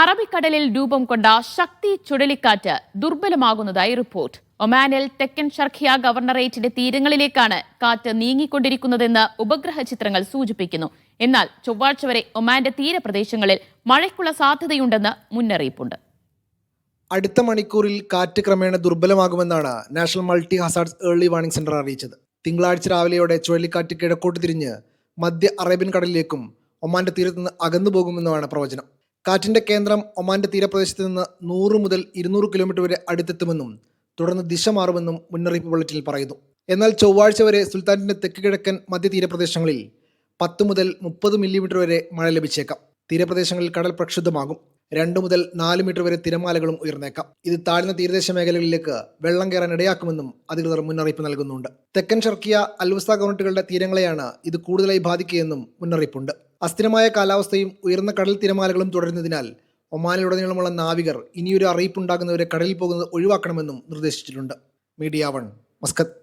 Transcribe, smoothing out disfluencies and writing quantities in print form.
അറബിക്കടലിൽ രൂപം കൊണ്ട ശക്തി ചുഴലിക്കാറ്റ് ദുർബലമാകുന്നതായി റിപ്പോർട്ട്. ഒമാനിൽ തെക്കൻ ഷർഖിയ ഗവർണറേറ്റിന്റെ തീരങ്ങളിലേക്കാണ് കാറ്റ് നീങ്ങിക്കൊണ്ടിരിക്കുന്നതെന്ന് ഉപഗ്രഹ ചിത്രങ്ങൾ സൂചിപ്പിക്കുന്നു. എന്നാൽ ചൊവ്വാഴ്ച വരെ ഒമാന്റെ തീരപ്രദേശങ്ങളിൽ മഴയ്ക്കുള്ള സാധ്യതയുണ്ടെന്ന് മുന്നറിയിപ്പുണ്ട്. അടുത്ത മണിക്കൂറിൽ കാറ്റ് ക്രമേണ ദുർബലമാകുമെന്നാണ് national multi hazards early warning centre അറിയിച്ചത്. തിങ്കളാഴ്ച രാവിലെയോടെ ചുഴലിക്കാറ്റ് കിഴക്കോട്ട് തിരിഞ്ഞ് മധ്യ അറേബ്യൻ കടലിലേക്കും ഒമാന്റെ തീരത്ത് നിന്ന് അകന്നു പോകുമെന്നുമാണ് പ്രവചനം. കാറ്റിന്റെ കേന്ദ്രം ഒമാന്റെ തീരപ്രദേശത്ത് നിന്ന് 100 മുതൽ 200 കിലോമീറ്റർ വരെ അടുത്തെത്തുമെന്നും തുടർന്ന് ദിശ മാറുമെന്നും മുന്നറിയിപ്പ് ബുള്ളറ്റിനിൽ പറയുന്നു. എന്നാൽ ചൊവ്വാഴ്ച വരെ സുൽത്താനിന്റെ തെക്ക് കിഴക്കൻ മധ്യ തീരപ്രദേശങ്ങളിൽ 10 മുതൽ 30 മില്ലിമീറ്റർ വരെ മഴ ലഭിച്ചേക്കാം. തീരപ്രദേശങ്ങളിൽ കടൽ പ്രക്ഷുബ്ധമാകും. 2 മുതൽ 4 മീറ്റർ വരെ തിരമാലകളും ഉയർന്നേക്കാം. ഇത് താഴ്ന്ന തീരദേശ മേഖലകളിലേക്ക് വെള്ളം കയറാൻ ഇടയാക്കുമെന്നും അധികൃതർ മുന്നറിയിപ്പ് നൽകുന്നുണ്ട്. തെക്കൻ ഷർക്കിയ അൽവസ്ത ഗവർണറുകളുടെ തീരങ്ങളെയാണ് ഇത് കൂടുതലായി ബാധിക്കുകയെന്നും മുന്നറിയിപ്പുണ്ട്. അസ്ഥിരമായ കാലാവസ്ഥയും ഉയർന്ന കടൽ തിരമാലകളും തുടരുന്നതിനാൽ ഒമാനിലുടനീളമുള്ള നാവികർ ഇനിയൊരു അറിയിപ്പുണ്ടാകുന്നവരെ കടലിൽ പോകുന്നത് ഒഴിവാക്കണമെന്നും നിർദ്ദേശിച്ചിട്ടുണ്ട്. Media 1, Muscat.